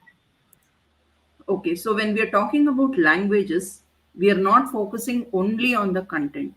Okay, so when we are talking about languages, we are not focusing only on the content.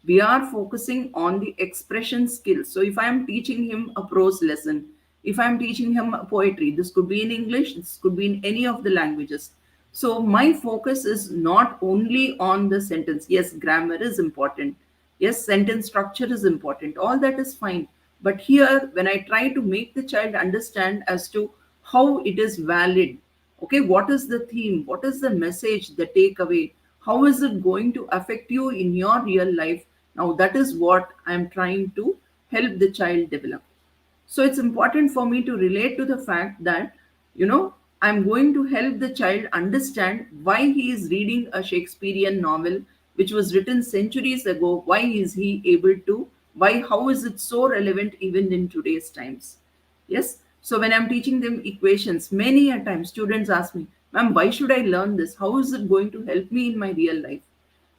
We are focusing on the expression skills. So if I am teaching him a prose lesson, if I am teaching him a poetry, this could be in English, this could be in any of the languages. So my focus is not only on the sentence. Yes, grammar is important, Yes, sentence structure is important. All that is fine. But here, when I try to make the child understand as to how it is valid, okay, what is the theme, what is the message, the takeaway, how is it going to affect you in your real life? Now, that is what I'm trying to help the child develop. So it's important for me to relate to the fact that, I'm going to help the child understand why he is reading a Shakespearean novel which was written centuries ago. Why is he able to? Why? How is it so relevant even in today's times? Yes. So when I'm teaching them equations, many a time students ask me, "Ma'am, why should I learn this? How is it going to help me in my real life?"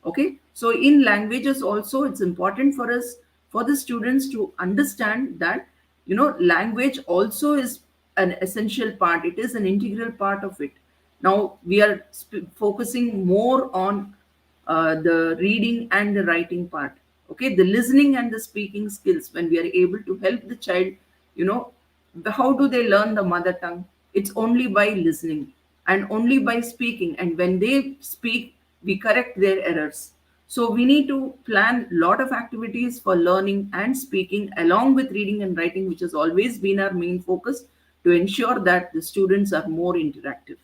Okay, so in languages also it's important for us, for the students to understand that, language also is an essential part, it is an integral part of it. Now we are focusing more on the reading and the writing part. Okay, the listening and the speaking skills, when we are able to help the child, you know how do they learn the mother tongue? It's only by listening and only by speaking, and when they speak, we correct their errors. So we need to plan a lot of activities for learning and speaking along with reading and writing, which has always been our main focus, to ensure that the students are more interactive.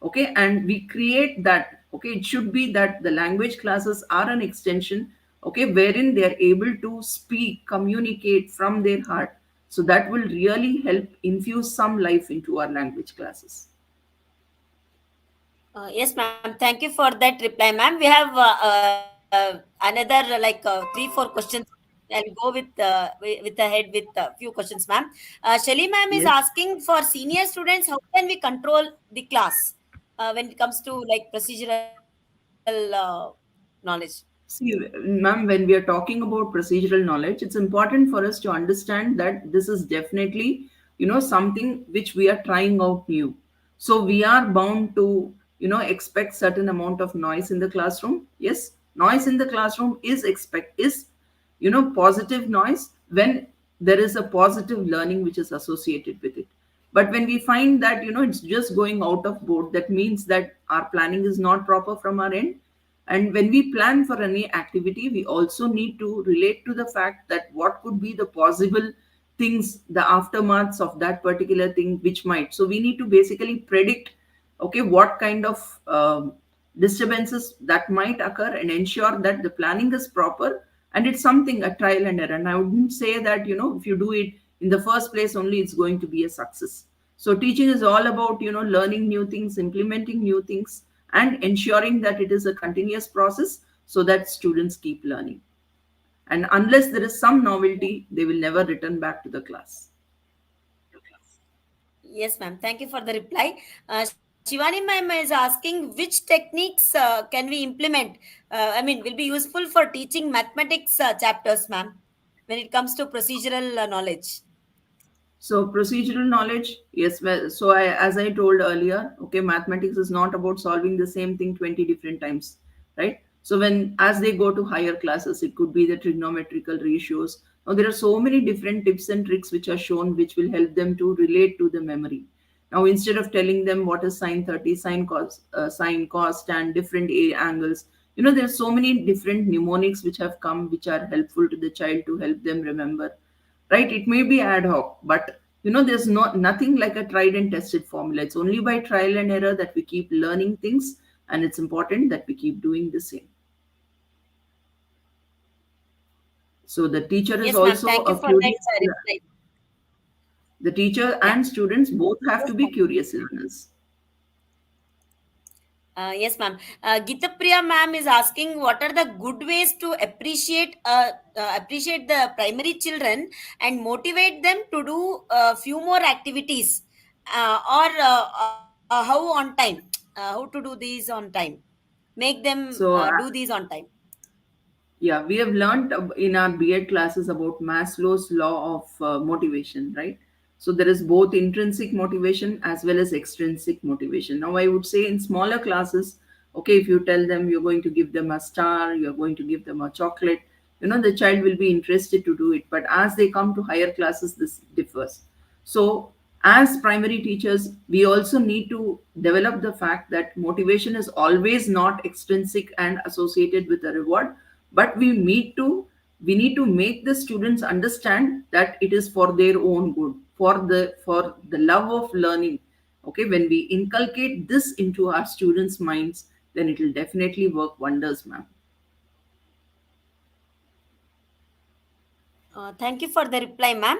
Okay, and we create that. Okay, it should be that the language classes are an extension, okay, wherein they are able to speak, communicate from their heart. So that will really help infuse some life into our language classes. Yes, ma'am. Thank you for that reply, ma'am. We have another three, four questions. I'll go with ahead with a few questions, ma'am. Shelly, ma'am, is Yes. asking for senior students, how can we control the class when it comes to like procedural knowledge? See, ma'am, when we are talking about procedural knowledge, it's important for us to understand that this is definitely, something which we are trying out new. So we are bound to, expect certain amount of noise in the classroom. Yes, noise in the classroom is positive noise when there is a positive learning which is associated with it. But when we find that, it's just going out of board, that means that our planning is not proper from our end. And when we plan for any activity, we also need to relate to the fact that what could be the possible things, the aftermaths of that particular thing, which might. So we need to basically predict, okay, what kind of disturbances that might occur, and ensure that the planning is proper, and it's something a trial and error. And I wouldn't say that, if you do it in the first place only, it's going to be a success. So teaching is all about, learning new things, implementing new things, and ensuring that it is a continuous process so that students keep learning. And unless there is some novelty, they will never return back to the class. Yes, ma'am. Thank you for the reply. Shivani ma'am is asking which techniques can we implement? Will be useful for teaching mathematics chapters, ma'am, when it comes to procedural knowledge. So procedural knowledge, yes. Well, so as I told earlier, okay, mathematics is not about solving the same thing 20 different times, right? So when as they go to higher classes, it could be the trigonometrical ratios. Now there are so many different tips and tricks which are shown, which will help them to relate to the memory. Now instead of telling them what is sine 30, sine cos, tan, different angles, there are so many different mnemonics which have come, which are helpful to the child to help them remember, right? It may be ad hoc, but there's nothing like a tried and tested formula. It's only by trial and error that we keep learning things, and it's important that we keep doing the same. So the teacher is Yes, ma'am. also Thank you a for that curious. reply. The teacher Yeah. and students both have Yes, to be ma'am. curious learners. Yes, ma'am. Gitapriya ma'am is asking what are the good ways to appreciate the primary children and motivate them to do a few more activities, or how on time, how to do these on time, make them So do these on time. yeah, we have learned in our B.Ed classes about Maslow's law of motivation, right? So there is both intrinsic motivation as well as extrinsic motivation. Now, I would say in smaller classes, okay, if you tell them you're going to give them a star, you're going to give them a chocolate, the child will be interested to do it. But as they come to higher classes, this differs. So, as primary teachers, we also need to develop the fact that motivation is always not extrinsic and associated with a reward, but we need to make the students understand that it is for their own good, for the love of learning. Okay, when we inculcate this into our students' minds, then it will definitely work wonders, ma'am. Thank you for the reply, ma'am.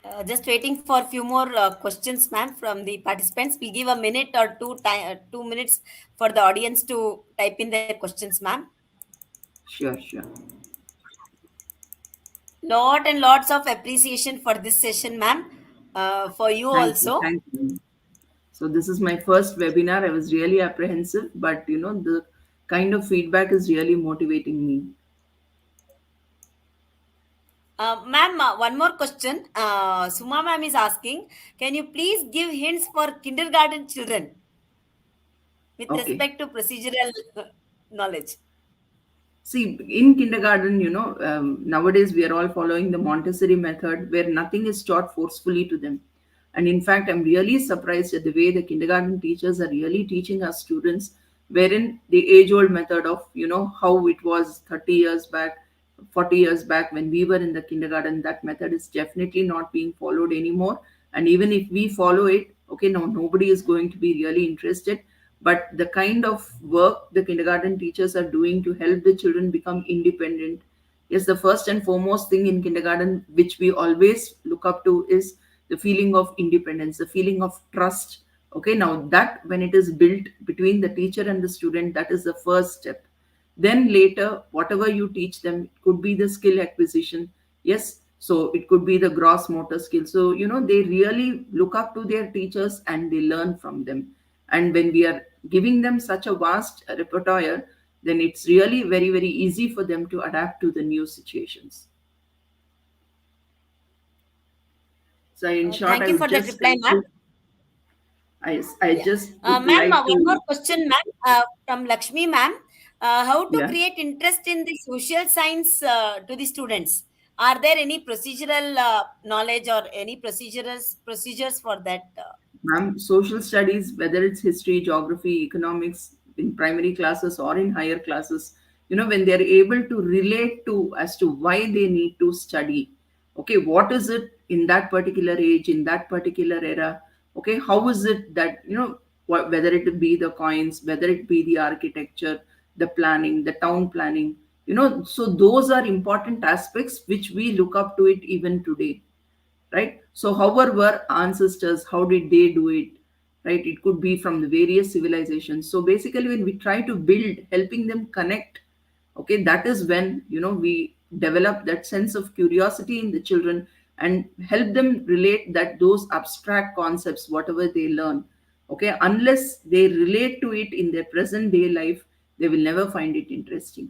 Uh, just waiting for a few more questions, ma'am, from the participants. We'll give a minute or 2 minutes for the audience to type in their questions, ma'am. Sure, sure. Lot and lots of appreciation for this session, ma'am. For you Thank you, also. thank you. So this is my first webinar. I was really apprehensive, but the kind of feedback is really motivating me. Ma'am, one more question. Suma ma'am is asking, can you please give hints for kindergarten children with Okay. respect to procedural knowledge? See, in kindergarten, nowadays we are all following the Montessori method where nothing is taught forcefully to them. And in fact, I'm really surprised at the way the kindergarten teachers are really teaching our students, wherein the age old method of, how it was 30 years back, 40 years back when we were in the kindergarten, that method is definitely not being followed anymore. And even if we follow it, okay, no, nobody is going to be really interested. But the kind of work the kindergarten teachers are doing to help the children become independent, yes, the first and foremost thing in kindergarten which we always look up to is the feeling of independence, the feeling of trust. Okay, now that when it is built between the teacher and the student, that is the first step. Then later, whatever you teach them, it could be the skill acquisition. Yes, so it could be the gross motor skill. So they really look up to their teachers and they learn from them. And when we are giving them such a vast repertoire, then it's really very very easy for them to adapt to the new situations. So in short, Thank I you would for that just reply, like ma'am. to I Yeah. just would Ma'am, like one more to. question, ma'am, from Lakshmi, ma'am. How to Yeah. create interest in the social science to the students? Are there any procedural knowledge or any procedures for that? Ma'am, social studies, whether it's history, geography, economics, in primary classes or in higher classes, when they're able to relate to as to why they need to study, okay, what is it in that particular age, in that particular era, okay, how is it that, whether it be the coins, whether it be the architecture, the planning, the town planning, so those are important aspects which we look up to it even today, right? So however were ancestors, how did they do it, right? It could be from the various civilizations. So basically when we try to build helping them connect, okay, that is when we develop that sense of curiosity in the children and help them relate that those abstract concepts whatever they learn, okay, unless they relate to it in their present day life, they will never find it interesting.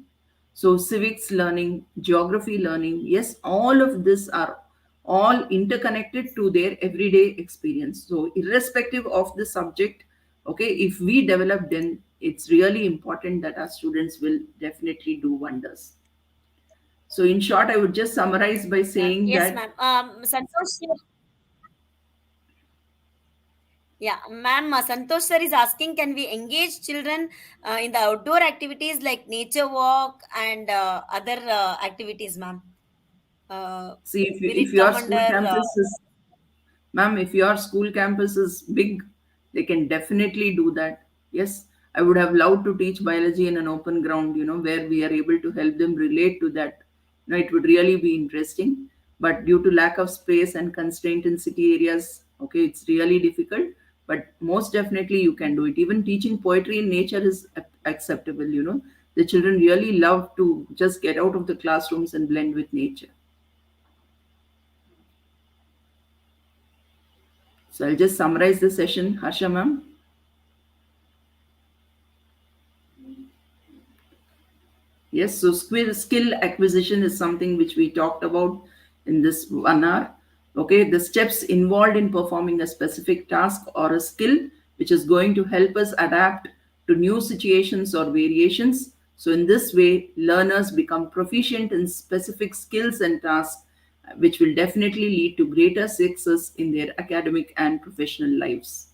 So civics learning, geography learning, yes, all of this are all interconnected to their everyday experience. So irrespective of the subject, okay, if we develop, then it's really important that our students will definitely do wonders. So in short, I would just summarize by saying Yes, that. ma'am. Santosh, yeah, ma'am. Santosh sir is asking, can we engage children in the outdoor activities like nature walk and other activities, ma'am? See, Will if it your come school under? campus is, ma'am, if your school campus is big, they can definitely do that. Yes, I would have loved to teach biology in an open ground, where we are able to help them relate to that. It would really be interesting. But due to lack of space and constraint in city areas, okay, it's really difficult. But most definitely you can do it. Even teaching poetry in nature is acceptable. The children really love to just get out of the classrooms and blend with nature. So I'll just summarize the session, Harsha ma'am. Yes, so skill acquisition is something which we talked about in this 1 hour. Okay, the steps involved in performing a specific task or a skill which is going to help us adapt to new situations or variations. So, in this way, learners become proficient in specific skills and tasks, which will definitely lead to greater success in their academic and professional lives.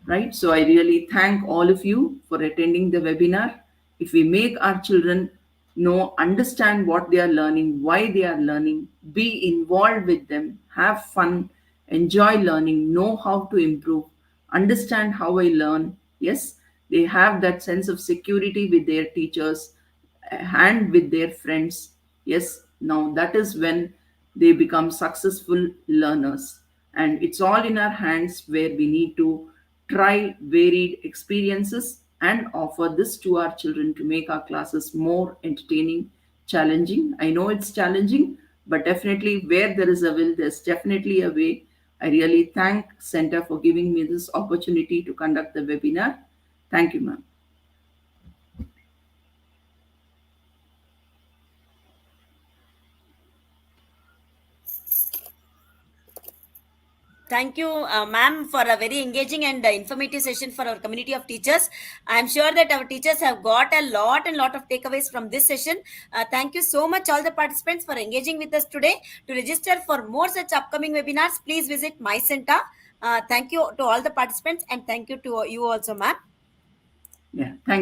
right? So I really thank all of you for attending the webinar. If we make our children know, understand what they are learning, why they are learning, be involved with them, have fun, enjoy learning, know how to improve, understand how I learn. Yes, they have that sense of security with their teachers and with their friends. Yes, now that is when they become successful learners. And it's all in our hands, where we need to try varied experiences and offer this to our children to make our classes more entertaining, challenging. I know it's challenging, but definitely where there is a will, there's definitely a way. I really thank Center for giving me this opportunity to conduct the webinar. Thank you, ma'am. Thank you, ma'am, for a very engaging and informative session for our community of teachers. I'm sure that our teachers have got a lot and lot of takeaways from this session. Thank you so much, all the participants, for engaging with us today. To register for more such upcoming webinars, please visit my center. Thank you to all the participants, and thank you to you also, ma'am. Yeah, thank you.